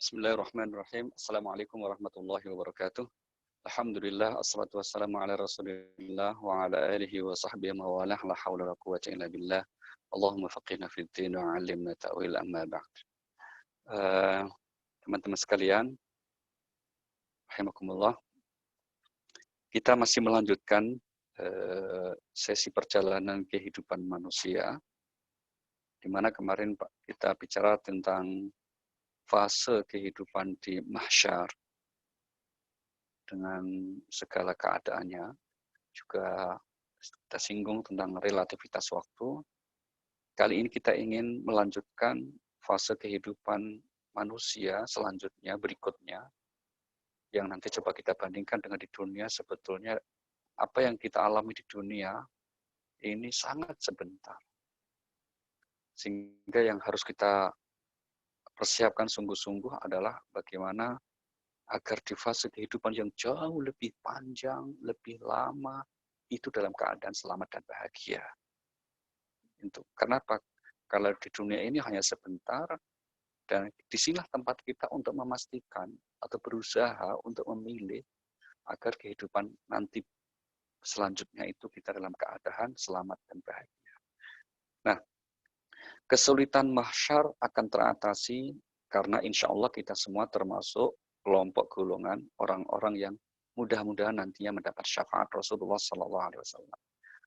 Bismillahirrahmanirrahim. Assalamualaikum warahmatullahi wabarakatuh. Alhamdulillah, assalatu wassalamu ala rasulillah wa ala alihi wa sahbihi mawalah, la hawla wa quwwata illa billah. Allahumma faqihna fid din wa 'allimna ta'wil amma ba'd. Teman-teman sekalian, rahimakumullah. Kita masih melanjutkan sesi perjalanan kehidupan manusia, di mana kemarin kita bicara tentang fase kehidupan di mahsyar dengan segala keadaannya, juga kita singgung tentang relativitas waktu. Kali ini kita ingin melanjutkan fase kehidupan manusia selanjutnya, berikutnya, yang nanti coba kita bandingkan dengan di dunia. Sebetulnya apa yang kita alami di dunia ini sangat sebentar, sehingga yang harus kita persiapkan sungguh-sungguh adalah bagaimana agar di fase kehidupan yang jauh lebih panjang, lebih lama, itu dalam keadaan selamat dan bahagia. Kenapa? Kalau di dunia ini hanya sebentar, dan disinilah tempat kita untuk memastikan atau berusaha untuk memilih agar kehidupan nanti selanjutnya itu kita dalam keadaan selamat dan bahagia. Nah, kesulitan mahsyar akan teratasi karena insya Allah kita semua termasuk kelompok golongan orang-orang yang mudah-mudahan nantinya mendapat syafaat Rasulullah SAW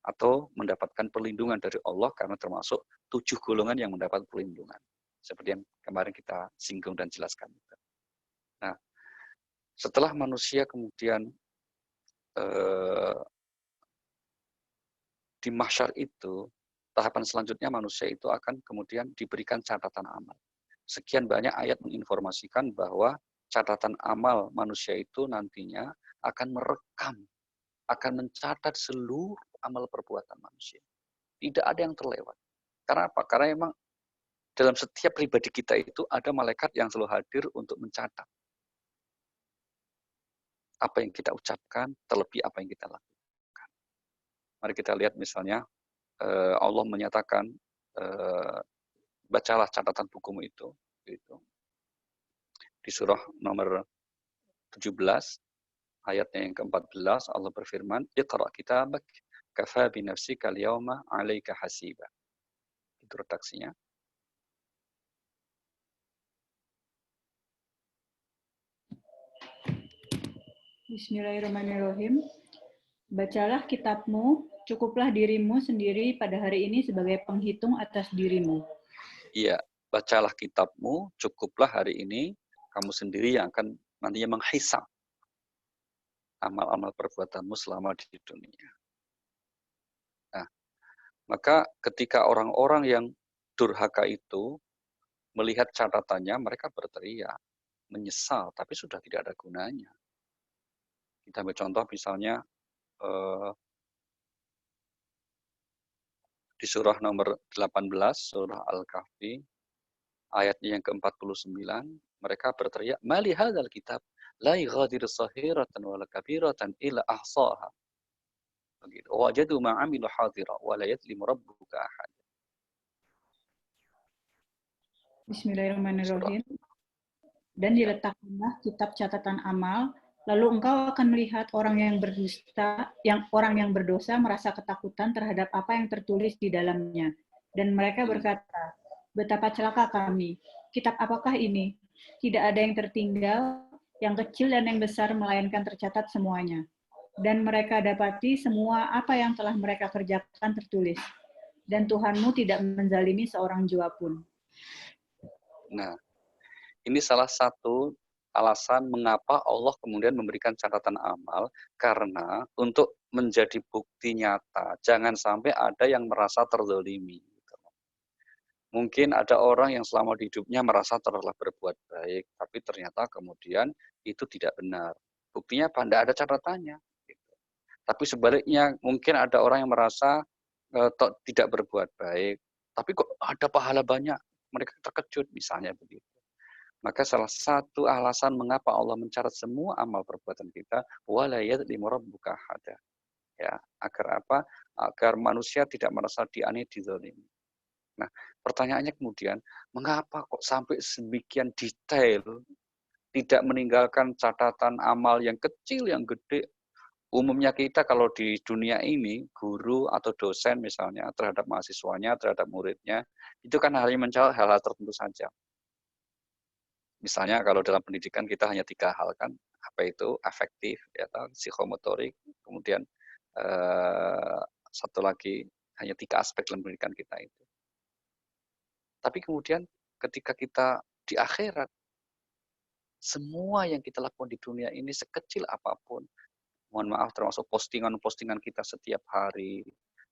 atau mendapatkan perlindungan dari Allah, karena termasuk 7 golongan yang mendapat perlindungan seperti yang kemarin kita singgung dan jelaskan. Nah, setelah manusia kemudian di mahsyar itu, tahapan selanjutnya manusia itu akan kemudian diberikan catatan amal. Sekian banyak ayat menginformasikan bahwa catatan amal manusia itu nantinya akan merekam, akan mencatat seluruh amal perbuatan manusia. Tidak ada yang terlewat. Karena apa? Karena memang dalam setiap pribadi kita itu ada malaikat yang selalu hadir untuk mencatat apa yang kita ucapkan, terlebih apa yang kita lakukan. Mari kita lihat misalnya, Allah menyatakan, bacalah catatan bukumu itu. Di surah nomor 17, ayatnya yang ke-14, Allah berfirman, Iqra' kitabak, kafa binafsika al-yawma 'alaika hasiba. Itu redaksinya. Bismillahirrahmanirrahim. Bacalah kitabmu, cukuplah dirimu sendiri pada hari ini sebagai penghitung atas dirimu. Iya, bacalah kitabmu, cukuplah hari ini kamu sendiri yang akan nantinya menghisab amal-amal perbuatanmu selama di dunia. Nah, maka ketika orang-orang yang durhaka itu melihat catatannya, mereka berteriak, menyesal, tapi sudah tidak ada gunanya. Kita ambil contoh misalnya di surah nomor 18, surah Al-Kahfi, ayatnya yang ke-49, mereka berteriak, "Mali hadzal kitab la yughadiru shaghiratan wala kabiratan illa ahsaha." Begitu. Wajadu ma 'amilu hadira wa la yadlimu rabbuka ahad. Bismillahirrahmanirrahim. Dan diletakkanlah kitab catatan amal, lalu engkau akan melihat orang yang berdosa merasa ketakutan terhadap apa yang tertulis di dalamnya. Dan mereka berkata, betapa celaka kami. Kitab apakah ini? Tidak ada yang tertinggal, yang kecil dan yang besar, melainkan tercatat semuanya. Dan mereka dapati semua apa yang telah mereka kerjakan tertulis. Dan Tuhanmu tidak menzalimi seorang jua pun. Nah, ini salah satu alasan mengapa Allah kemudian memberikan catatan amal, karena untuk menjadi bukti nyata, jangan sampai ada yang merasa terzalimi. Mungkin ada orang yang selama di hidupnya merasa telah berbuat baik, tapi ternyata kemudian itu tidak benar. Buktinya apa? Tidak ada catatannya. Tapi sebaliknya, mungkin ada orang yang merasa tidak berbuat baik, tapi kok ada pahala banyak, mereka terkejut misalnya begitu. Maka salah satu alasan mengapa Allah mencatat semua amal perbuatan kita, wala yadlimu rabbuka ahada. Ya, agar apa? Agar manusia tidak merasa dianiaya, dizalimi. Nah, pertanyaannya kemudian, mengapa kok sampai sedemikian detail tidak meninggalkan catatan amal yang kecil, yang gede. Umumnya kita kalau di dunia ini, guru atau dosen misalnya, terhadap mahasiswanya, terhadap muridnya, itu kan hanya mencatat hal-hal tertentu saja. Misalnya kalau dalam pendidikan kita hanya 3 hal kan, apa itu afektif, ya, psikomotorik, kemudian satu lagi hanya 3 aspek dalam pendidikan kita itu. Tapi kemudian ketika kita di akhirat, semua yang kita lakukan di dunia ini sekecil apapun, mohon maaf termasuk postingan-postingan kita setiap hari,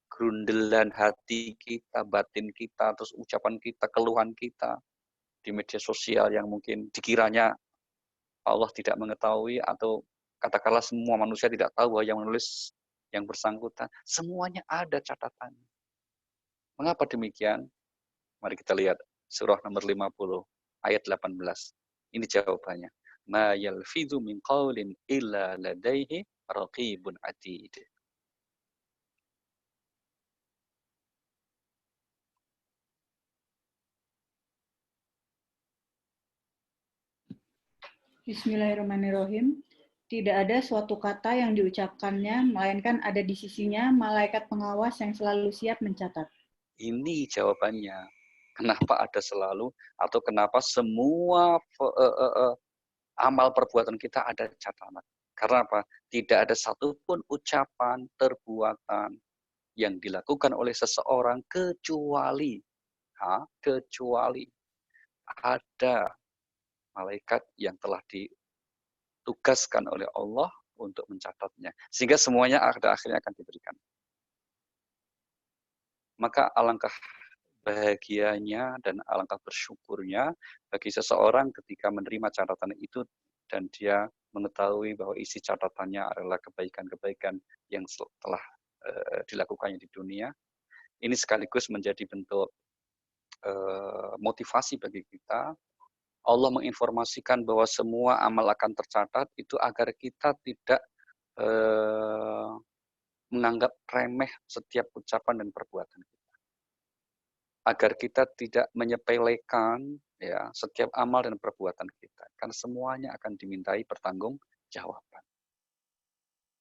grundelan hati kita, batin kita, terus ucapan kita, keluhan kita di media sosial yang mungkin dikiranya Allah tidak mengetahui atau katakanlah semua manusia tidak tahu bahwa yang menulis yang bersangkutan, semuanya ada catatannya. Mengapa demikian? Mari kita lihat surah nomor 50 ayat 18. Ini jawabannya. Ma yalfidhu min qawlin illa ladaihi raqibun atid. Bismillahirrahmanirrahim. Tidak ada suatu kata yang diucapkannya, melainkan ada di sisinya malaikat pengawas yang selalu siap mencatat. Ini jawabannya. Kenapa ada selalu atau kenapa semua amal perbuatan kita ada catatan. Karena apa? Tidak ada satupun ucapan, perbuatan yang dilakukan oleh seseorang kecuali ada malaikat yang telah ditugaskan oleh Allah untuk mencatatnya. Sehingga semuanya pada akhirnya akan diberikan. Maka alangkah bahagianya dan alangkah bersyukurnya bagi seseorang ketika menerima catatan itu dan dia mengetahui bahwa isi catatannya adalah kebaikan-kebaikan yang telah dilakukannya di dunia. Ini sekaligus menjadi bentuk motivasi bagi kita. Allah menginformasikan bahwa semua amal akan tercatat itu agar kita tidak menganggap remeh setiap ucapan dan perbuatan kita. Agar kita tidak menyepelekan ya setiap amal dan perbuatan kita, karena semuanya akan dimintai pertanggungjawaban.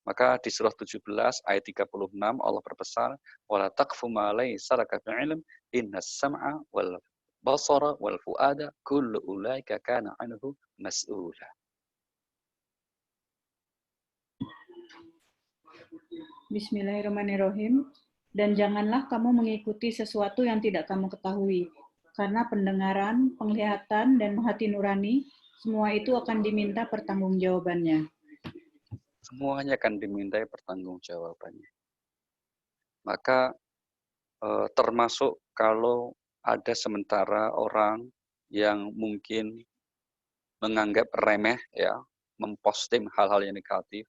Maka di surah 17 ayat 36 Allah berpesan, wala taqfu ma laysa laka bi'ilm innas sam'a wal basara wal fuada kullu ulaika kana anhu mas'ula. Bismillahirrahmanirrahim. Dan janganlah kamu mengikuti sesuatu yang tidak kamu ketahui, karena pendengaran, penglihatan, dan hati nurani, semua itu akan diminta pertanggungjawabannya. Semuanya akan dimintai pertanggungjawabannya. Maka termasuk kalau ada sementara orang yang mungkin menganggap remeh ya, memposting hal-hal yang negatif,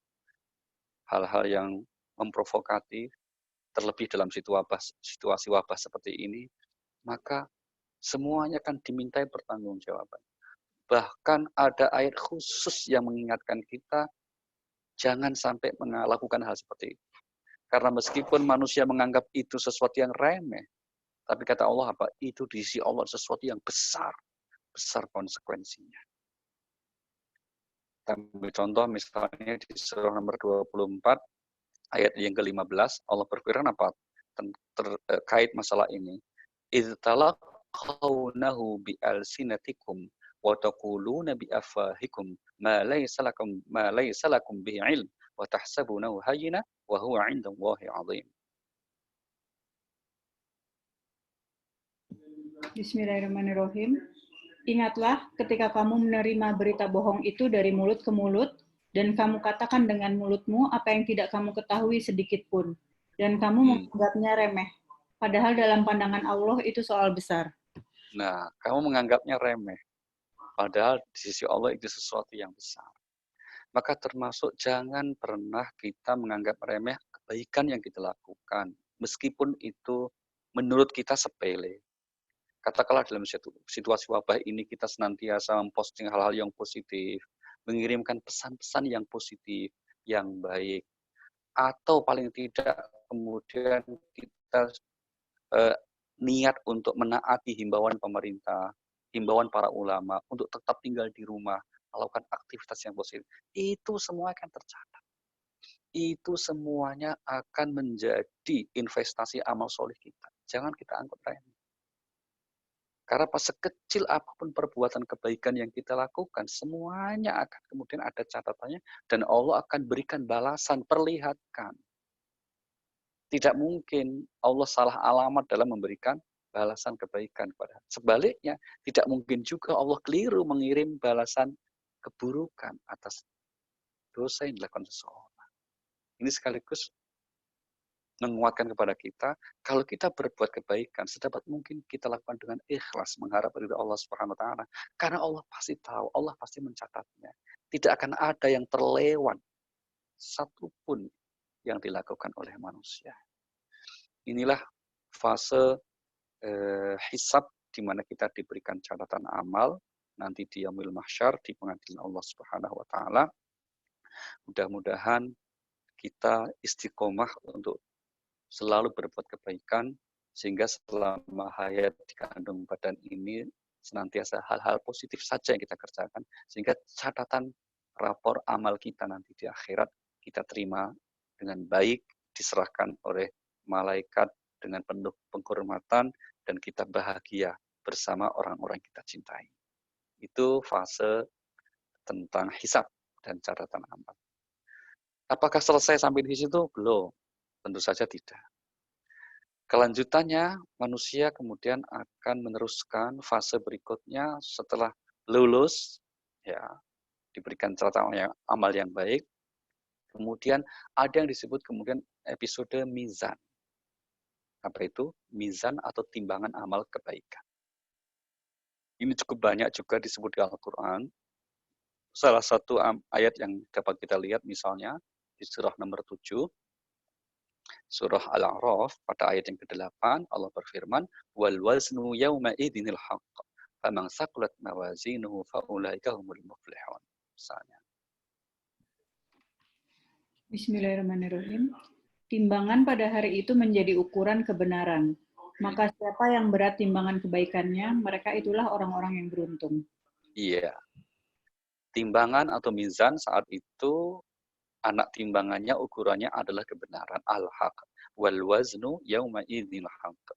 hal-hal yang memprovokatif, terlebih dalam situasi wabah seperti ini, maka semuanya akan dimintai pertanggungjawaban. Bahkan ada ayat khusus yang mengingatkan kita jangan sampai melakukan hal seperti itu. Karena meskipun manusia menganggap itu sesuatu yang remeh, tapi kata Allah apa? Itu di sisi Allah sesuatu yang besar konsekuensinya. Kita ambil contoh misalnya di surah nomor 24 ayat yang ke-15 Allah berfirman apa terkait masalah ini. Idz talaqawnahu bi alsinatikum wa taquluna bi afahikum ma laysa lakum bihi ilm wa tahsabunahu hayyina wa huwa 'indallahi 'azim. Bismillahirrahmanirrahim. Ingatlah ketika kamu menerima berita bohong itu dari mulut ke mulut, dan kamu katakan dengan mulutmu apa yang tidak kamu ketahui sedikit pun, dan kamu menganggapnya remeh. Padahal dalam pandangan Allah itu soal besar. Nah, kamu menganggapnya remeh. Padahal di sisi Allah itu sesuatu yang besar. Maka termasuk jangan pernah kita menganggap remeh kebaikan yang kita lakukan. Meskipun itu menurut kita sepele. Katakanlah dalam situasi wabah ini kita senantiasa memposting hal-hal yang positif, mengirimkan pesan-pesan yang positif, yang baik. Atau paling tidak kemudian kita niat untuk menaati himbauan pemerintah, himbauan para ulama untuk tetap tinggal di rumah, melakukan aktivitas yang positif, itu semua akan tercatat. Itu semuanya akan menjadi investasi amal soleh kita. Jangan kita anggap remeh. Karena pas sekecil apapun perbuatan kebaikan yang kita lakukan, semuanya akan kemudian ada catatannya, dan Allah akan berikan balasan, perlihatkan. Tidak mungkin Allah salah alamat dalam memberikan balasan kebaikan kepada. Sebaliknya, tidak mungkin juga Allah keliru mengirim balasan keburukan atas dosa yang dilakukan seseorang. Ini sekaligus menguatkan kepada kita, kalau kita berbuat kebaikan, sedapat mungkin kita lakukan dengan ikhlas, mengharap dari Allah Subhanahu wa Ta'ala. Karena Allah pasti tahu, Allah pasti mencatatnya. Tidak akan ada yang terlewat satupun yang dilakukan oleh manusia. Inilah fase hisab di mana kita diberikan catatan amal nanti di yaumil mahsyar, di pengadilan Allah Subhanahu wa Ta'ala. Mudah-mudahan kita istiqomah untuk selalu berbuat kebaikan, sehingga selama hayat di kandung badan ini senantiasa hal-hal positif saja yang kita kerjakan, sehingga catatan rapor amal kita nanti di akhirat kita terima dengan baik, diserahkan oleh malaikat dengan penuh penghormatan, dan kita bahagia bersama orang-orang yang kita cintai. Itu fase tentang hisab dan catatan amal. Apakah selesai sampai di situ? Belum. Tentu saja tidak. Kelanjutannya, manusia kemudian akan meneruskan fase berikutnya setelah lulus, ya, diberikan catatan amal yang baik. Kemudian ada yang disebut kemudian episode mizan. Apa itu? Mizan atau timbangan amal kebaikan. Ini cukup banyak juga disebut di Al-Quran. Salah satu ayat yang dapat kita lihat misalnya di surah nomor 7, surah Al-A'raf pada ayat yang ke-8 Allah berfirman, wal waznu yauma idzinil haqq faman saqulat mawazinuhu faulaika humul muflihun. Misalnya. Bismillahirrahmanirrahim. Timbangan pada hari itu menjadi ukuran kebenaran. Maka siapa yang berat timbangan kebaikannya, mereka itulah orang-orang yang beruntung. Iya. Timbangan atau mizan saat itu anak timbangannya ukurannya adalah kebenaran, al-haq. Wal waznu yauma idzinil haqq.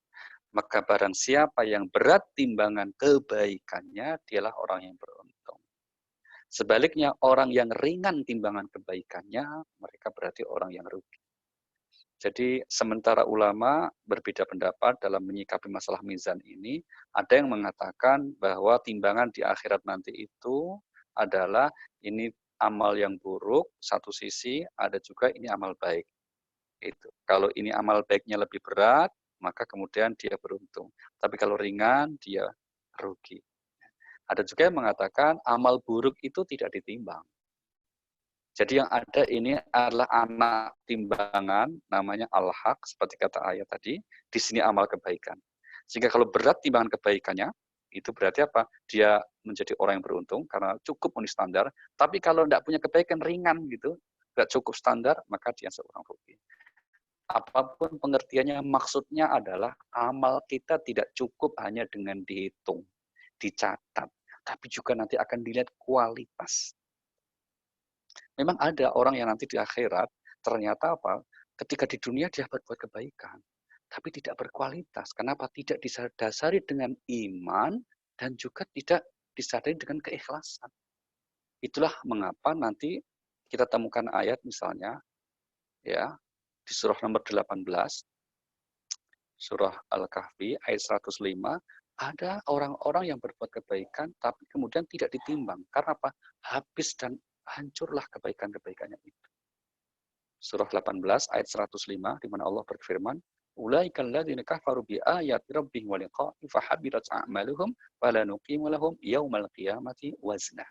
Maka barang siapa yang berat timbangan kebaikannya, dialah orang yang beruntung. Sebaliknya, orang yang ringan timbangan kebaikannya, mereka berarti orang yang rugi. Jadi, sementara ulama berbeda pendapat dalam menyikapi masalah mizan ini, ada yang mengatakan bahwa timbangan di akhirat nanti itu adalah ini amal yang buruk, satu sisi, ada juga ini amal baik. Itu. Kalau ini amal baiknya lebih berat, maka kemudian dia beruntung. Tapi kalau ringan, dia rugi. Ada juga yang mengatakan amal buruk itu tidak ditimbang. Jadi yang ada ini adalah anak timbangan, namanya al-haq, seperti kata ayat tadi, di sini amal kebaikan. Sehingga kalau berat timbangan kebaikannya, itu berarti apa? Dia menjadi orang yang beruntung, karena cukup memenuhi standar. Tapi kalau tidak punya kebaikan ringan gitu, tidak cukup standar, maka dia seorang rugi. Apapun pengertiannya, maksudnya adalah amal kita tidak cukup hanya dengan dihitung, dicatat, tapi juga nanti akan dilihat kualitas. Memang ada orang yang nanti di akhirat, ternyata apa? Ketika di dunia dia berbuat kebaikan, tapi tidak berkualitas. Kenapa? Tidak didasari dengan iman dan juga tidak disadari dengan keikhlasan. Itulah mengapa nanti kita temukan ayat misalnya, ya, di surah nomor 18, surah Al-Kahfi, ayat 105, ada orang-orang yang berbuat kebaikan, tapi kemudian tidak ditimbang. Karena apa? Habis dan hancurlah kebaikan-kebaikannya itu. Surah 18, ayat 105, di mana Allah berfirman, Ulaika alladzina kafaru bi ayati rabbihim wa liqa'i fahabirat a'maluhum wa la nuqimu lahum yaumal qiyamati wazna.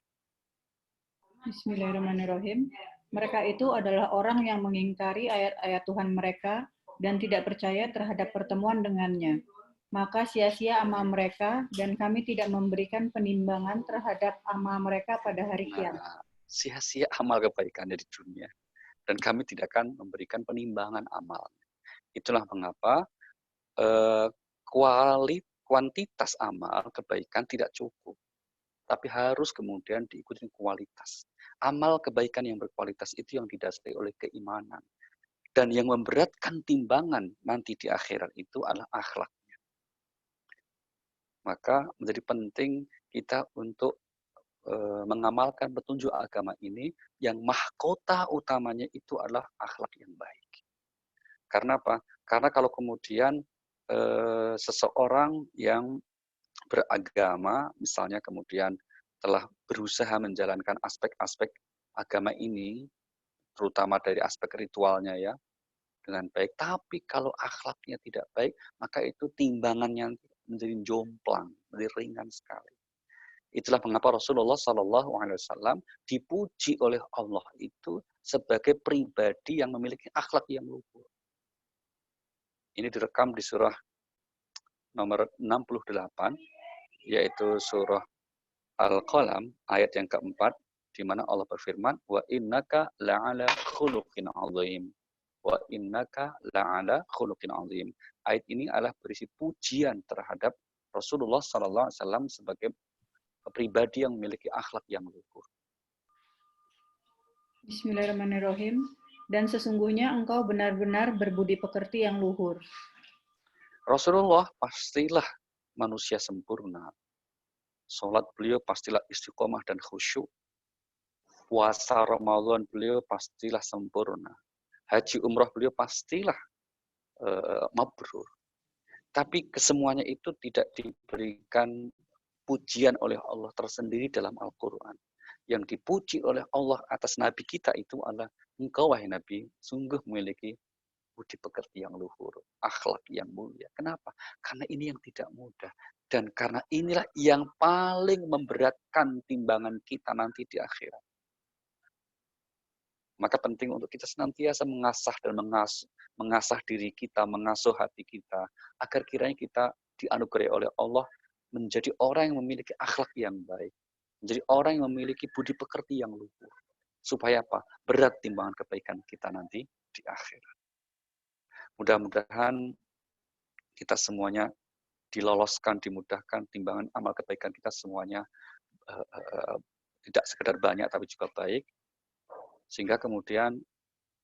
Bismillahirrahmanirrahim. Mereka itu adalah orang yang mengingkari ayat-ayat Tuhan mereka dan tidak percaya terhadap pertemuan dengannya. Maka sia-sia amal mereka dan kami tidak memberikan penimbangan terhadap amal mereka pada hari kiamat. Sia-sia amal kebaikannya di dunia. Dan kami tidak akan memberikan penimbangan amal. Itulah mengapa kuantitas amal kebaikan tidak cukup. tapi harus kemudian diikuti kualitas. Amal kebaikan yang berkualitas itu yang didasari oleh keimanan. Dan yang memberatkan timbangan nanti di akhirat itu adalah akhlak. Maka menjadi penting kita untuk mengamalkan petunjuk agama ini yang mahkota utamanya itu adalah akhlak yang baik. Karena apa? Karena kalau kemudian seseorang yang beragama, misalnya kemudian telah berusaha menjalankan aspek-aspek agama ini, terutama dari aspek ritualnya ya, dengan baik. Tapi kalau akhlaknya tidak baik, maka itu timbangannya menjadi jomplang, menjadi ringan sekali. Itulah mengapa Rasulullah SAW dipuji oleh Allah itu sebagai pribadi yang memiliki akhlak yang luhur. Ini direkam di surah nomor 68, yaitu surah Al-Qalam, ayat yang keempat, di mana Allah berfirman, wa innaka la'ala khuluqin azim. Wa innaka la'ala khuluqin azim. Ayat ini adalah berisi pujian terhadap Rasulullah SAW sebagai pribadi yang memiliki akhlak yang luhur. Bismillahirrahmanirrahim. Dan sesungguhnya engkau benar-benar berbudi pekerti yang luhur. Rasulullah pastilah manusia sempurna. Salat beliau pastilah istiqomah dan khusyuk. Puasa Ramadan beliau pastilah sempurna. Haji umrah beliau pastilah mabrur. Tapi kesemuanya itu tidak diberikan pujian oleh Allah tersendiri dalam Al-Quran. Yang dipuji oleh Allah atas Nabi kita itu adalah engkau wahai Nabi sungguh memiliki budi pekerti yang luhur, akhlak yang mulia. Kenapa? Karena ini yang tidak mudah. Dan karena inilah yang paling memberatkan timbangan kita nanti di akhirat. Maka penting untuk kita senantiasa mengasah dan mengasah diri kita, mengasuh hati kita, agar kiranya kita dianugerahi oleh Allah menjadi orang yang memiliki akhlak yang baik. Menjadi orang yang memiliki budi pekerti yang luhur. Supaya apa? Berat timbangan kebaikan kita nanti di akhirat. Mudah-mudahan kita semuanya diloloskan, dimudahkan, timbangan amal kebaikan kita semuanya tidak sekedar banyak tapi juga baik. Sehingga kemudian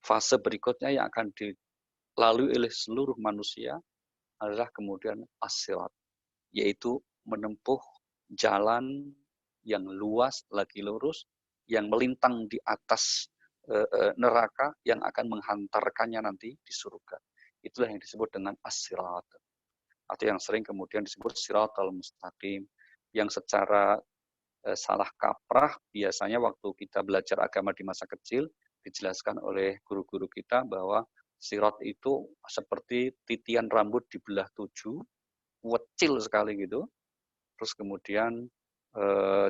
fase berikutnya yang akan dilalui oleh seluruh manusia adalah kemudian as-sirat, yaitu menempuh jalan yang luas lagi lurus, yang melintang di atas neraka yang akan menghantarkannya nanti di surga. Itulah yang disebut dengan as-sirat. Atau yang sering kemudian disebut siratal mustaqim, yang secara salah kaprah biasanya waktu kita belajar agama di masa kecil dijelaskan oleh guru-guru kita bahwa sirat itu seperti titian rambut dibelah 7, kecil sekali gitu, terus kemudian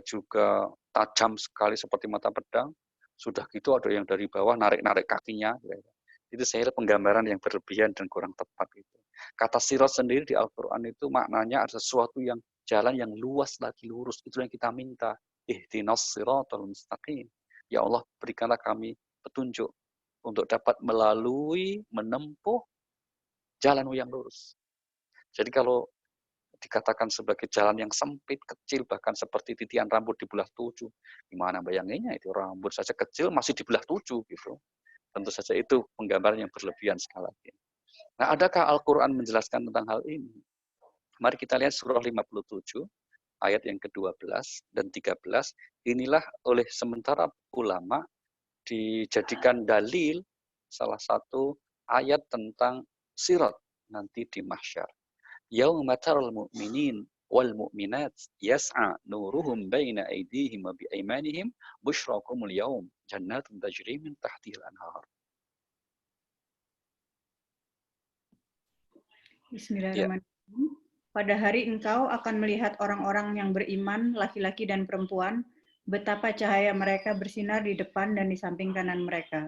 juga tajam sekali seperti mata pedang, sudah gitu ada yang dari bawah narik-narik kakinya. Itu saya penggambaran yang berlebihan dan kurang tepat. Gitu. Kata sirat sendiri di Al-Quran itu maknanya ada sesuatu yang jalan yang luas lagi lurus. Itu yang kita minta. Ihdinas siratal mustaqim. Ya Allah, berikanlah kami petunjuk untuk dapat melalui, menempuh jalan yang lurus. Jadi kalau dikatakan sebagai jalan yang sempit, kecil, bahkan seperti titian rambut dibelah 7, gimana bayanginnya itu rambut saja kecil masih dibelah 7 gitu. Tentu saja itu penggambaran yang berlebihan sekali lagi. Nah, adakah Al-Quran menjelaskan tentang hal ini? Mari kita lihat surah 57, ayat yang ke-12 dan 13. Inilah oleh sementara ulama dijadikan dalil salah satu ayat tentang sirat nanti di mahsyar. Yauma taral mu'minin wal mu'minat yas'a nuruhum baina aydihim wa bi aymanihim busyrakumul yaum jannatun tajri min tahtihal anhar. Bismillahirrahmanirrahim. Pada hari engkau akan melihat orang-orang yang beriman, laki-laki dan perempuan, betapa cahaya mereka bersinar di depan dan di samping kanan mereka.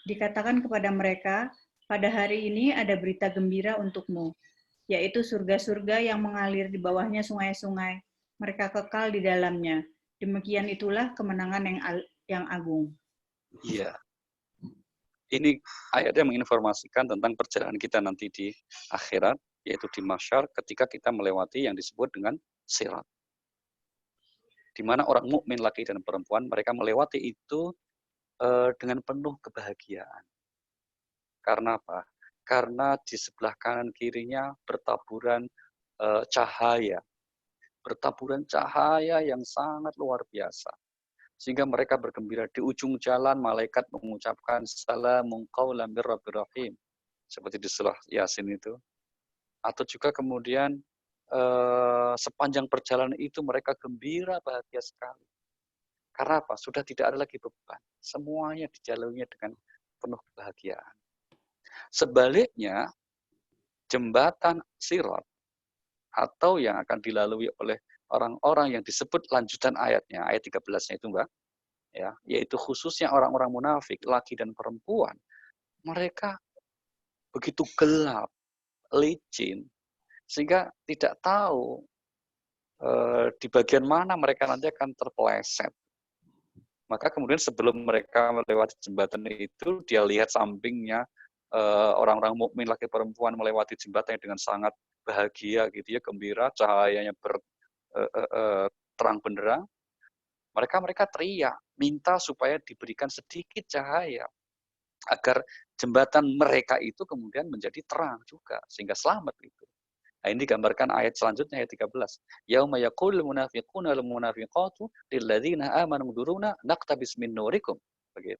Dikatakan kepada mereka, pada hari ini ada berita gembira untukmu, yaitu surga-surga yang mengalir di bawahnya sungai-sungai. Mereka kekal di dalamnya. Demikian itulah kemenangan yang agung. Iya. Ini ayat yang menginformasikan tentang perjalanan kita nanti di akhirat, yaitu di mahsyar ketika kita melewati yang disebut dengan sirat. di mana orang mukmin laki dan perempuan mereka melewati itu dengan penuh kebahagiaan. Karena apa? Karena di sebelah kanan kirinya bertaburan cahaya. Bertaburan cahaya yang sangat luar biasa. Sehingga mereka bergembira. Di ujung jalan malaikat mengucapkan salamun qaulan mir rabbir rahim. Seperti di surah Yasin itu. Atau juga kemudian sepanjang perjalanan itu mereka gembira, bahagia sekali. Karena apa? Sudah tidak ada lagi beban. Semuanya dijalunya dengan penuh kebahagiaan. Sebaliknya, jembatan Sirat atau yang akan dilalui oleh orang-orang yang disebut lanjutan ayatnya, ayat 13-nya itu, Mbak, ya, yaitu khususnya orang-orang munafik, laki dan perempuan, mereka begitu gelap, licin, sehingga tidak tahu di bagian mana mereka nanti akan terpeleset. Maka kemudian sebelum mereka melewati jembatan itu, dia lihat sampingnya orang-orang mukmin laki perempuan melewati jembatan dengan sangat bahagia gitu ya, gembira, cahayanya terang benderang. Mereka teriak, minta supaya diberikan sedikit cahaya agar jembatan mereka itu kemudian menjadi terang juga sehingga selamat itu. Nah, ini digambarkan ayat selanjutnya ayat 13. Yauma yaqulul munafiquna wal munafiqatu lil ladzina amanu duruna naqtabis min nurikum. Begitu.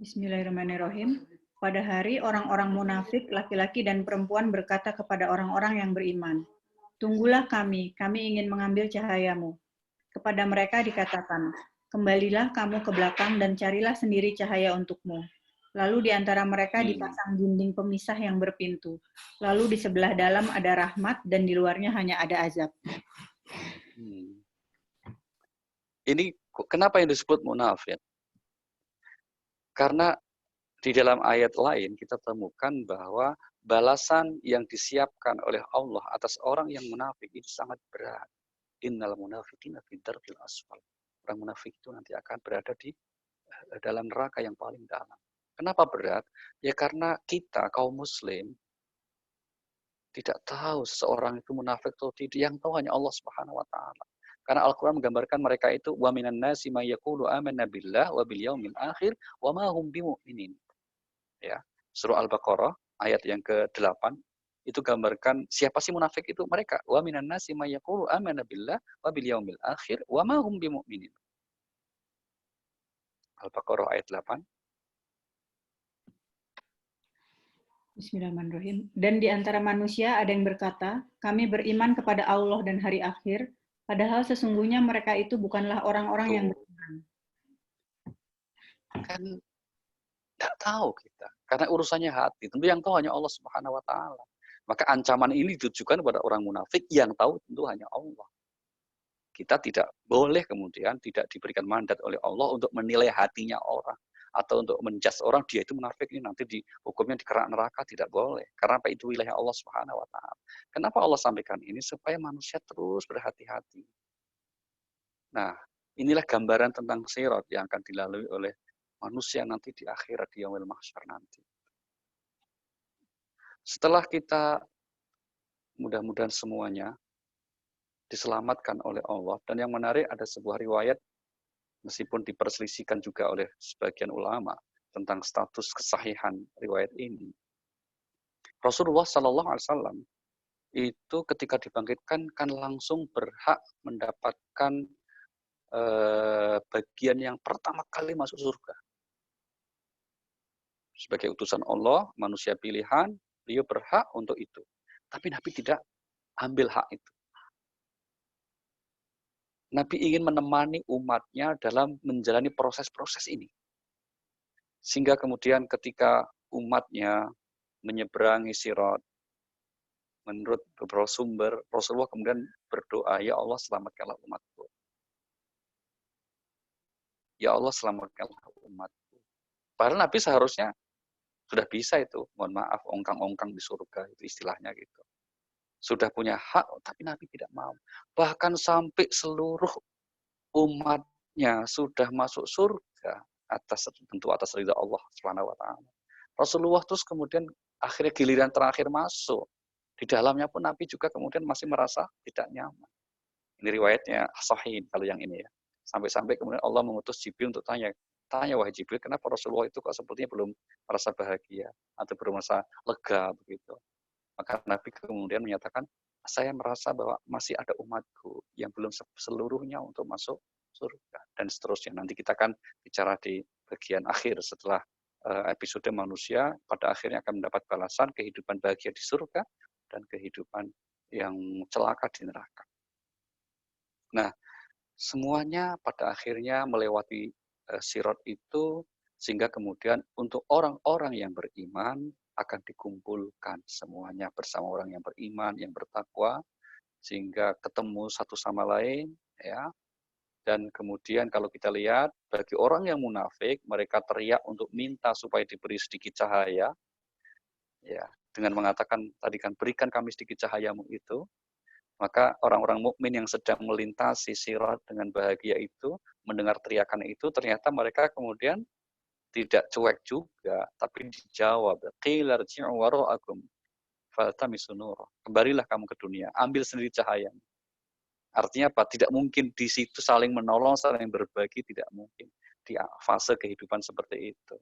Bismillahirrahmanirrahim. Pada hari orang-orang munafik, laki-laki dan perempuan berkata kepada orang-orang yang beriman, "Tunggulah kami ingin mengambil cahayamu." Kepada mereka dikatakan, "Kembalilah kamu ke belakang dan carilah sendiri cahaya untukmu." Lalu di antara mereka dipasang dinding pemisah yang berpintu. Lalu di sebelah dalam ada rahmat dan di luarnya hanya ada azab. Ini kenapa yang disebut munafik? Karena di dalam ayat lain kita temukan bahwa balasan yang disiapkan oleh Allah atas orang yang munafik itu sangat berat. Innal munafiqina fi darkil asfal. Orang munafik itu nanti akan berada di dalam neraka yang paling dalam. Kenapa berat? Ya karena kita kaum muslim tidak tahu seseorang itu munafik atau tidak. Yang tahu hanya Allah Subhanahu wa taala. Karena Al-Qur'an menggambarkan mereka itu wa minan nasi may yaqulu amanna billah wa bil yaumil akhir wa ma hum bimumin. Ya. Surah Al-Baqarah ayat yang ke-8 itu gambarkan siapa sih munafik itu? Mereka wa minan nasi may yaqulu amanna billah wa bil yaumil akhir wa ma hum bimumin. Al-Baqarah ayat 8. Bismillahirrahmanirrahim. Dan di antara manusia ada yang berkata, kami beriman kepada Allah dan hari akhir, padahal sesungguhnya mereka itu bukanlah orang-orang yang beriman. Kan tidak tahu kita. Karena urusannya hati. Tentu yang tahu hanya Allah Subhanahu wa taala. Maka ancaman ini ditujukan kepada orang munafik yang tahu tentu hanya Allah. Kita tidak boleh kemudian tidak diberikan mandat oleh Allah untuk menilai hatinya orang. Atau untuk menjudge orang, dia itu munafik, ini nanti hukumnya dikerak neraka, tidak boleh. Karena apa? Itu wilayah Allah Subhanahu wa taala. Kenapa Allah sampaikan ini? Supaya manusia terus berhati-hati. Nah, inilah gambaran tentang sirat yang akan dilalui oleh manusia nanti di akhirat, di yaumil mahsyar nanti. Setelah kita mudah-mudahan semuanya diselamatkan oleh Allah, dan yang menarik ada sebuah riwayat meskipun diperselisihkan juga oleh sebagian ulama tentang status kesahihan riwayat ini. Rasulullah Shallallahu Alaihi Wasallam itu ketika dibangkitkan kan langsung berhak mendapatkan bagian yang pertama kali masuk surga. Sebagai utusan Allah, manusia pilihan, beliau berhak untuk itu. Tapi Nabi tidak ambil hak itu. Nabi ingin menemani umatnya dalam menjalani proses-proses ini. Sehingga kemudian ketika umatnya menyeberangi sirat, menurut beberapa sumber, Rasulullah kemudian berdoa, ya Allah selamatkanlah umatku. Ya Allah selamatkanlah umatku. Padahal Nabi seharusnya sudah bisa itu, mohon maaf, ongkang-ongkang di surga, itu istilahnya gitu. Sudah punya hak, tapi Nabi tidak mau. Bahkan sampai seluruh umatnya sudah masuk surga, tentu atas ridha Allah Subhanahu wa taala. Rasulullah terus kemudian akhirnya giliran terakhir masuk. Di dalamnya pun Nabi juga kemudian masih merasa tidak nyaman. Ini riwayatnya sahih kalau yang ini ya. Sampai-sampai kemudian Allah mengutus Jibril untuk tanya wahai Jibril, kenapa Rasulullah itu kok sepertinya belum merasa bahagia atau belum merasa lega begitu. Maka Nabi kemudian menyatakan, saya merasa bahwa masih ada umatku yang belum seluruhnya untuk masuk surga dan seterusnya. Nanti kita akan bicara di bagian akhir setelah episode manusia pada akhirnya akan mendapat balasan kehidupan bahagia di surga dan kehidupan yang celaka di neraka. Nah, semuanya pada akhirnya melewati sirat itu sehingga kemudian untuk orang-orang yang beriman akan dikumpulkan semuanya bersama orang yang beriman, yang bertakwa sehingga ketemu satu sama lain ya. Dan kemudian kalau kita lihat bagi orang yang munafik mereka teriak untuk minta supaya diberi sedikit cahaya ya dengan mengatakan tadi kan berikan kami sedikit cahayamu itu. Maka orang-orang mukmin yang sedang melintasi sirat dengan bahagia itu, mendengar teriakan itu, ternyata mereka kemudian tidak cuek juga, tapi dijawab, qila irji'u wara'akum faltamisu nura. Kembalilah kamu ke dunia, ambil sendiri cahaya. Artinya apa? Tidak mungkin di situ saling menolong, saling berbagi, tidak mungkin di fase kehidupan seperti itu.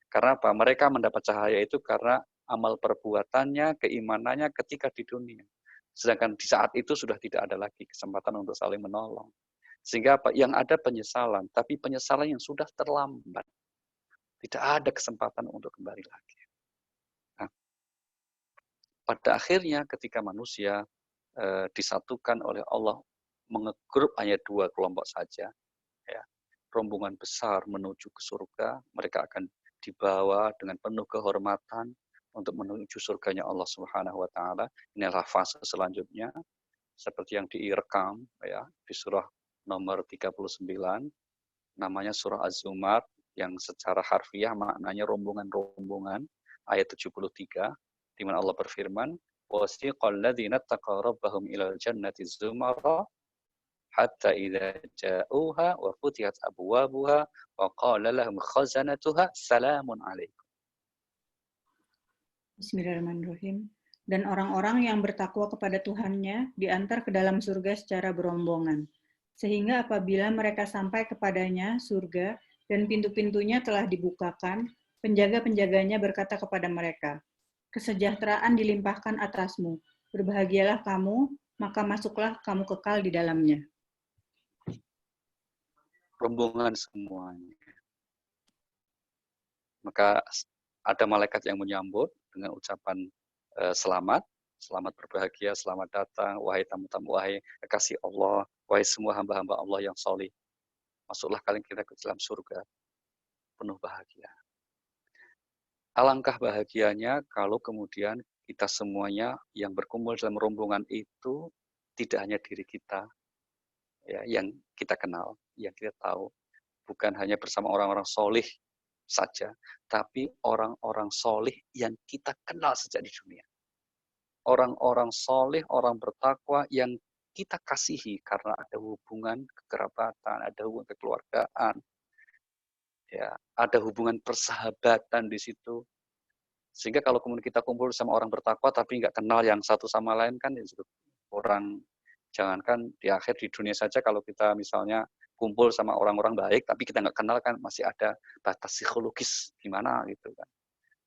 Karena apa? Mereka mendapat cahaya itu karena amal perbuatannya, keimanannya ketika di dunia. Sedangkan di saat itu sudah tidak ada lagi kesempatan untuk saling menolong. Sehingga apa? Yang ada penyesalan, tapi penyesalan yang sudah terlambat. Tidak ada kesempatan untuk kembali lagi. Nah, pada akhirnya ketika manusia disatukan oleh Allah, mengegrup hanya 2 kelompok saja, ya, rombongan besar menuju ke surga, mereka akan dibawa dengan penuh kehormatan untuk menuju surganya Allah Subhanahu wa taala. Inilah fase selanjutnya seperti yang direkam ya di surah nomor 39 namanya surah Az-Zumar yang secara harfiah maknanya rombongan-rombongan ayat 73 di mana Allah berfirman wasiqal ladzina taqaw rabbahum ilal jannati zumara hatta idza ja'uha wa futihat abwabuha wa qala lahum khazanatuha salamun alaikum. Bismillahirrahmanirrahim. Dan orang-orang yang bertakwa kepada Tuhannya diantar ke dalam surga secara berombongan. Sehingga apabila mereka sampai kepadanya, surga, dan pintu-pintunya telah dibukakan, penjaga-penjaganya berkata kepada mereka, kesejahteraan dilimpahkan atasmu, berbahagialah kamu, maka masuklah kamu kekal di dalamnya. Rombongan semuanya. Maka ada malaikat yang menyambut dengan ucapan selamat berbahagia, selamat datang, wahai tamu-tamu, wahai kekasih Allah, wahai semua hamba-hamba Allah yang solih. Masuklah kalian kita ke dalam surga, penuh bahagia. Alangkah bahagianya kalau kemudian kita semuanya yang berkumpul dalam rombongan itu tidak hanya diri kita ya, yang kita kenal, yang kita tahu, bukan hanya bersama orang-orang solih saja, tapi orang-orang solih yang kita kenal sejak di dunia. Orang-orang soleh, orang bertakwa yang kita kasihi karena ada hubungan kekerabatan, ada hubungan kekeluargaan, ya, ada hubungan persahabatan di situ. Sehingga kalau kemudian kita kumpul sama orang bertakwa tapi nggak kenal yang satu sama lain kan orang, jangankan di akhir di dunia saja kalau kita misalnya kumpul sama orang-orang baik tapi kita nggak kenal kan masih ada batas psikologis gimana gitu kan.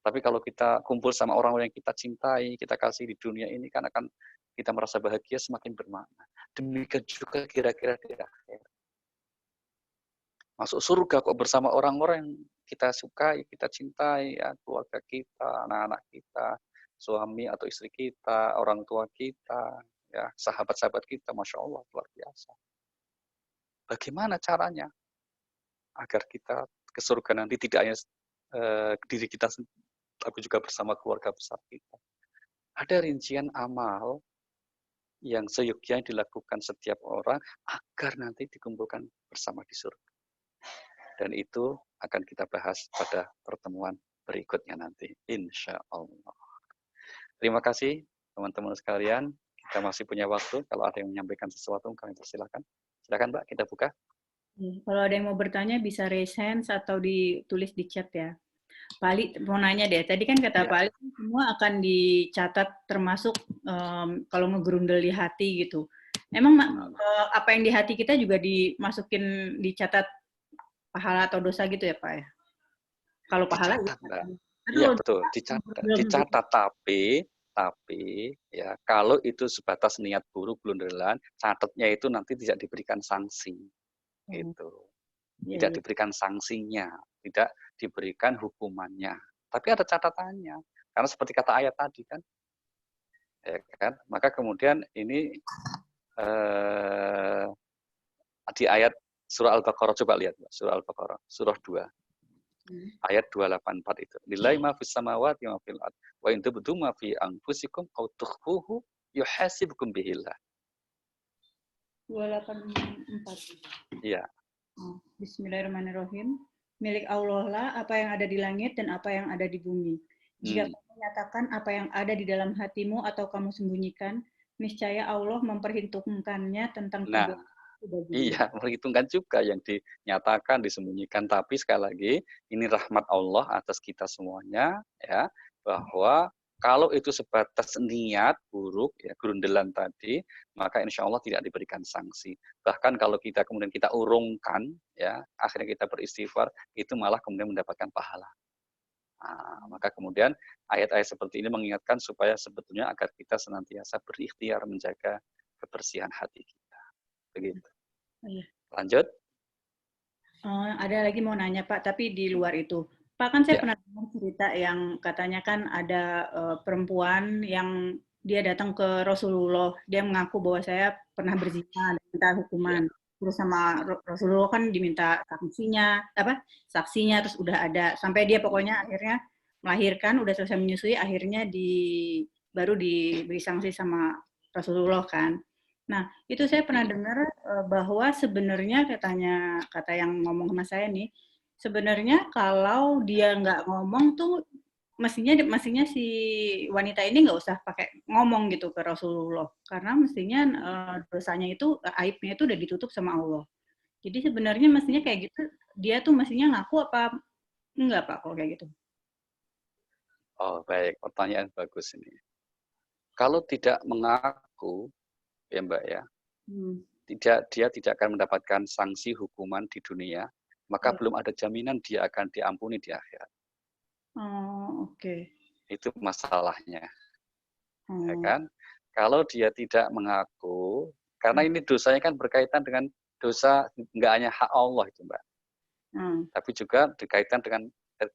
Tapi kalau kita kumpul sama orang-orang yang kita cintai, kita kasih di dunia ini kan akan kita merasa bahagia semakin bermakna. Demikian juga kira-kira di akhir. Masuk surga kok bersama orang-orang yang kita sukai, kita cintai, ya, keluarga kita, anak-anak kita, suami atau istri kita, orang tua kita, ya, sahabat-sahabat kita, Masya Allah, luar biasa. Bagaimana caranya agar kita ke surga nanti tidak hanya diri kita sendiri, tapi juga bersama keluarga besar kita. Ada rincian amal yang seyogyanya dilakukan setiap orang agar nanti dikumpulkan bersama di surga. Dan itu akan kita bahas pada pertemuan berikutnya nanti, insya Allah. Terima kasih teman-teman sekalian. Kita masih punya waktu. Kalau ada yang menyampaikan sesuatu, kami persilakan. Silakan Mbak, kita buka. Kalau ada yang mau bertanya bisa raise hands atau ditulis di chat ya. Pak Ali mau nanya deh, tadi kan kata Pak Ali semua akan dicatat termasuk kalau ngegerundel di hati gitu. Emang apa yang di hati kita juga dimasukin, dicatat pahala atau dosa gitu ya Pak ya? Kalau pahala Dicatat, Mbak. tapi Iya kalau betul, dicatat tapi ya kalau itu sebatas niat buruk blunderan, catatnya itu nanti tidak diberikan sanksi. Gitu. Tidak diberikan sanksinya, tidak diberikan hukumannya. Tapi ada catatannya. Karena seperti kata ayat tadi kan. Ya kan? Maka kemudian ini di ayat surah Al-Baqarah, coba lihat surah Al-Baqarah, surah 2. Ayat 284 itu. Lillahi ma fis samawati wa fil ard. Wa in tubdu ma fi anfusikum aw tukhfuhu yuhasibkum bihillah. 284. Iya. Bismillahirrahmanirrahim. Milik Allah lah apa yang ada di langit dan apa yang ada di bumi. Jika kamu menyatakan apa yang ada di dalam hatimu atau kamu sembunyikan, niscaya Allah memperhitungkannya tentang Nah, iya, memperhitungkan juga yang dinyatakan, disembunyikan. Tapi sekali lagi, ini rahmat Allah atas kita semuanya, ya, bahwa kalau itu sebatas niat buruk, ya, grundelan tadi, maka insya Allah tidak diberikan sanksi. Bahkan kalau kita kemudian kita urungkan, ya, akhirnya kita beristighfar, itu malah kemudian mendapatkan pahala. Nah, maka kemudian ayat-ayat seperti ini mengingatkan supaya sebetulnya agar kita senantiasa berikhtiar menjaga kebersihan hati kita. Begitu. Lanjut. Ada lagi mau nanya Pak, tapi di luar itu. Pak, kan saya pernah dengar cerita yang katanya kan ada perempuan yang dia datang ke Rasulullah, dia mengaku bahwa saya pernah berzina dan minta hukuman. Terus sama Rasulullah kan diminta saksinya terus udah ada sampai dia pokoknya akhirnya melahirkan, udah selesai menyusui, akhirnya baru diberi sanksi sama Rasulullah kan. Nah, itu saya pernah dengar bahwa sebenarnya kata yang ngomong sama saya nih, sebenarnya kalau dia nggak ngomong tuh mestinya si wanita ini nggak usah pakai ngomong gitu ke Rasulullah, karena mestinya dosanya itu, aibnya itu udah ditutup sama Allah. Jadi sebenarnya mestinya kayak gitu, dia tuh mestinya ngaku apa enggak Pak kalau kayak gitu? Oh baik, pertanyaan bagus ini. Kalau tidak mengaku, ya Mbak ya, dia tidak akan mendapatkan sanksi hukuman di dunia, maka belum ada jaminan dia akan diampuni di akhirat. Oh, oke. Itu masalahnya. Ya kan? Kalau dia tidak mengaku, karena ini dosanya kan berkaitan dengan dosa nggak hanya hak Allah itu Mbak, tapi juga dikaitkan dengan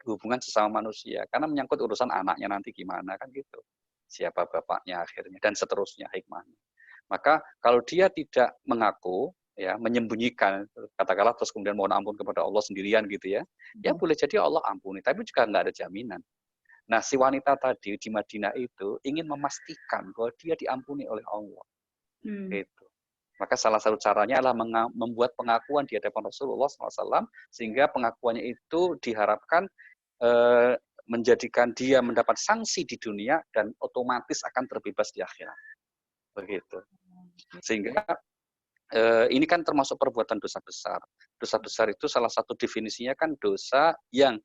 hubungan sesama manusia, karena menyangkut urusan anaknya nanti gimana kan gitu, siapa bapaknya akhirnya dan seterusnya hikmahnya. Maka kalau dia tidak mengaku, ya menyembunyikan, katakanlah terus kemudian mohon ampun kepada Allah sendirian gitu ya, ya boleh jadi Allah ampuni, tapi juga nggak ada jaminan. Nah, si wanita tadi di Madinah itu ingin memastikan bahwa dia diampuni oleh Allah. Gitu. Maka salah satu caranya adalah membuat pengakuan di hadapan Rasulullah SAW, sehingga pengakuannya itu diharapkan menjadikan dia mendapat sanksi di dunia dan otomatis akan terbebas di akhirat. Begitu. Sehingga ini kan termasuk perbuatan dosa besar. Dosa besar itu salah satu definisinya kan dosa yang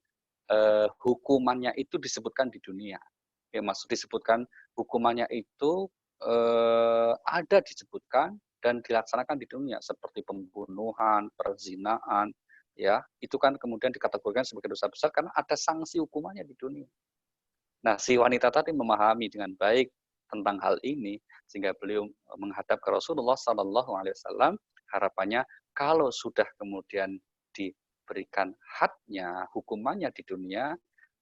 hukumannya itu disebutkan di dunia. Ya, maksud disebutkan hukumannya itu ada disebutkan dan dilaksanakan di dunia seperti pembunuhan, perzinaan, ya itu kan kemudian dikategorikan sebagai dosa besar karena ada sanksi hukumannya di dunia. Nah, si wanita tadi memahami dengan baik tentang hal ini sehingga beliau menghadap ke Rasulullah SAW. Harapannya kalau sudah kemudian diberikan hadnya, hukumannya di dunia,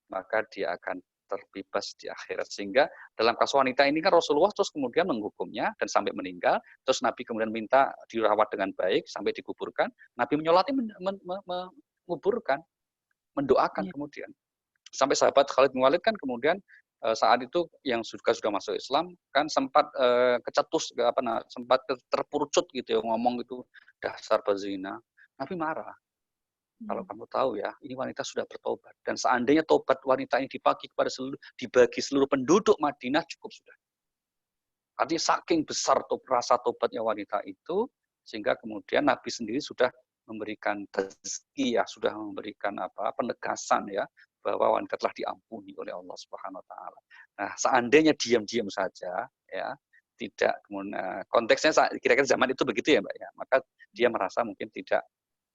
maka dia akan terbebas di akhirat. Sehingga dalam kasus wanita ini kan Rasulullah terus kemudian menghukumnya dan sampai meninggal. Terus Nabi kemudian minta dirawat dengan baik sampai dikuburkan. Nabi menyolati menguburkan, mendoakan kemudian. Sampai sahabat Khalid bin Walid kan kemudian saat itu yang sudah masuk Islam kan sempat kecetus sempat terpurcut gitu ya, ngomong itu dasar pezina. Nabi marah. Kalau kamu tahu ya, ini wanita sudah bertobat dan seandainya tobat wanita ini dibagi seluruh penduduk Madinah cukup sudah. Artinya saking besar rasa tobatnya wanita itu sehingga kemudian Nabi sendiri sudah memberikan tazkiyah, sudah memberikan penegasan ya bahwa wanita telah diampuni oleh Allah Subhanahu wa taala. Nah, seandainya diam-diam saja ya, tidak, konteksnya kira-kira zaman itu begitu ya Mbak ya, maka dia merasa mungkin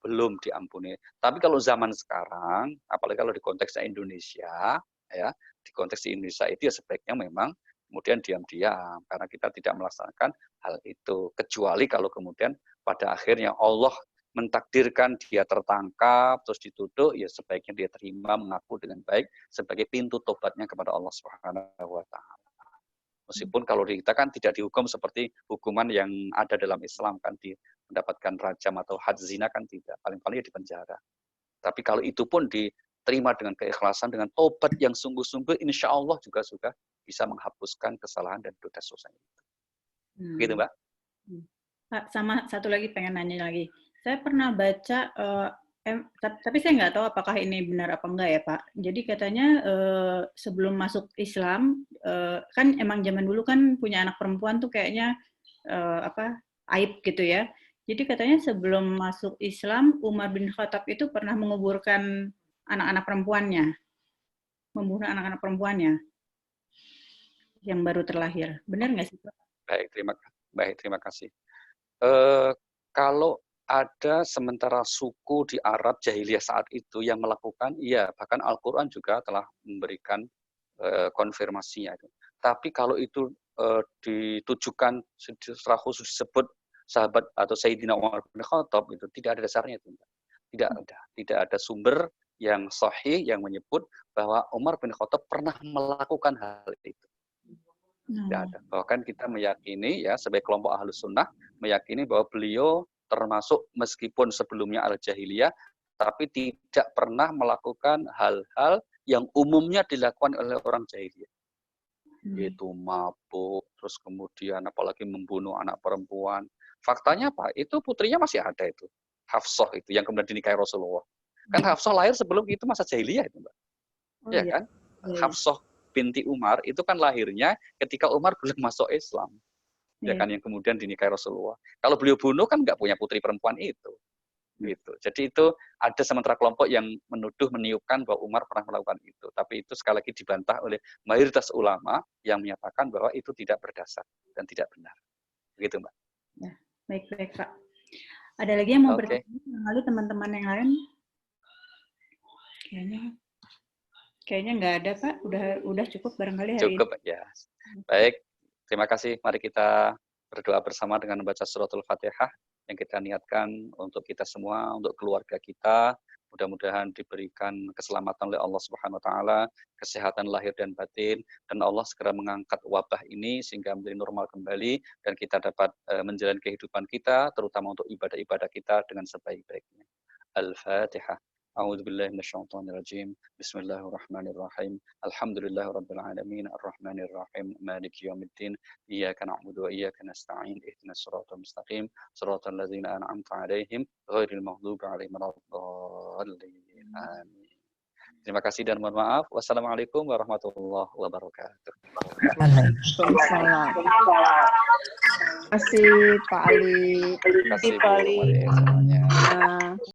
belum diampuni. Tapi kalau zaman sekarang, apalagi kalau di konteks Indonesia, ya, di konteks Indonesia itu ya sebaiknya memang kemudian diam-diam, karena kita tidak melaksanakan hal itu. Kecuali kalau kemudian pada akhirnya Allah mentakdirkan dia tertangkap, terus dituduh, ya sebaiknya dia terima, mengaku dengan baik, sebagai pintu tobatnya kepada Allah Subhanahu wa Ta'ala. Meskipun kalau di kita kan tidak dihukum seperti hukuman yang ada dalam Islam, kan mendapatkan rajam atau had zina kan tidak, paling-paling ya di penjara. Tapi kalau itu pun diterima dengan keikhlasan, dengan tobat yang sungguh-sungguh, insya Allah juga bisa menghapuskan kesalahan dan dosa-dosa itu. Gitu Mbak. Pak, sama satu lagi pengen nanya lagi. Saya pernah baca, tapi saya nggak tahu apakah ini benar apa enggak ya Pak. Jadi katanya sebelum masuk Islam, kan emang zaman dulu kan punya anak perempuan tuh kayaknya aib gitu ya. Jadi katanya sebelum masuk Islam, Umar bin Khattab itu pernah menguburkan anak-anak perempuannya, membunuh anak-anak perempuannya yang baru terlahir. Benar nggak sih Pak? Baik, terima kasih. Kalau ada sementara suku di Arab jahiliyah saat itu yang melakukan, iya, bahkan Al-Quran juga telah memberikan konfirmasinya. Tapi kalau itu ditujukan secara khusus disebut sahabat atau Sayyidina Umar bin Khattab, itu tidak ada dasarnya itu. Tidak ada sumber yang sahih yang menyebut bahwa Umar bin Khattab pernah melakukan hal itu. Tidak ada. Bahkan kita meyakini ya sebagai kelompok Ahlus Sunnah meyakini bahwa beliau termasuk meskipun sebelumnya al-jahiliyah tapi tidak pernah melakukan hal-hal yang umumnya dilakukan oleh orang jahiliyah. Yaitu mabuk, terus kemudian apalagi membunuh anak perempuan. Faktanya apa? Itu putrinya masih ada itu. Hafsah itu yang kemudian dinikahi Rasulullah. Kan Hafsah lahir sebelum itu masa jahiliyah itu, Mbak. Ya kan? Hafsah binti Umar itu kan lahirnya ketika Umar belum masuk Islam. Ya kan, yang kemudian dinikahi Rasulullah. Kalau beliau bunuh kan nggak punya putri perempuan itu. Gitu. Jadi itu ada sementara kelompok yang meniupkan bahwa Umar pernah melakukan itu. Tapi itu sekali lagi dibantah oleh mayoritas ulama yang menyatakan bahwa itu tidak berdasar dan tidak benar. Begitu, Mbak. Ya, baik Pak. Ada lagi yang mau bertanya kali teman-teman yang lain? Kayaknya nggak ada Pak. Udah cukup barangkali hari ini. Cukup ya. Baik. Terima kasih. Mari kita berdoa bersama dengan membaca suratul Fatihah yang kita niatkan untuk kita semua, untuk keluarga kita. Mudah-mudahan diberikan keselamatan oleh Allah Subhanahu wa taala, kesehatan lahir dan batin, dan Allah segera mengangkat wabah ini sehingga menjadi normal kembali dan kita dapat menjalani kehidupan kita terutama untuk ibadah-ibadah kita dengan sebaik-baiknya. Al-Fatihah. أعوذ بالله من الشيطان الرجيم بسم الله الرحمن الرحيم الحمد لله رب العالمين الرحمن الرحيم مالك يوم الدين إياك نعبد وإياك نستعين اهدنا الصراط المستقيم صراط الذين أنعمت عليهم غير المغضوب عليهم ولا الضالين آمين. Terima kasih dan mohon maaf. Wassalamualaikum warahmatullahi wabarakatuh. Waalaikumsalam. Terima kasih Pak Ali. Terima kasih Pak Ali semuanya.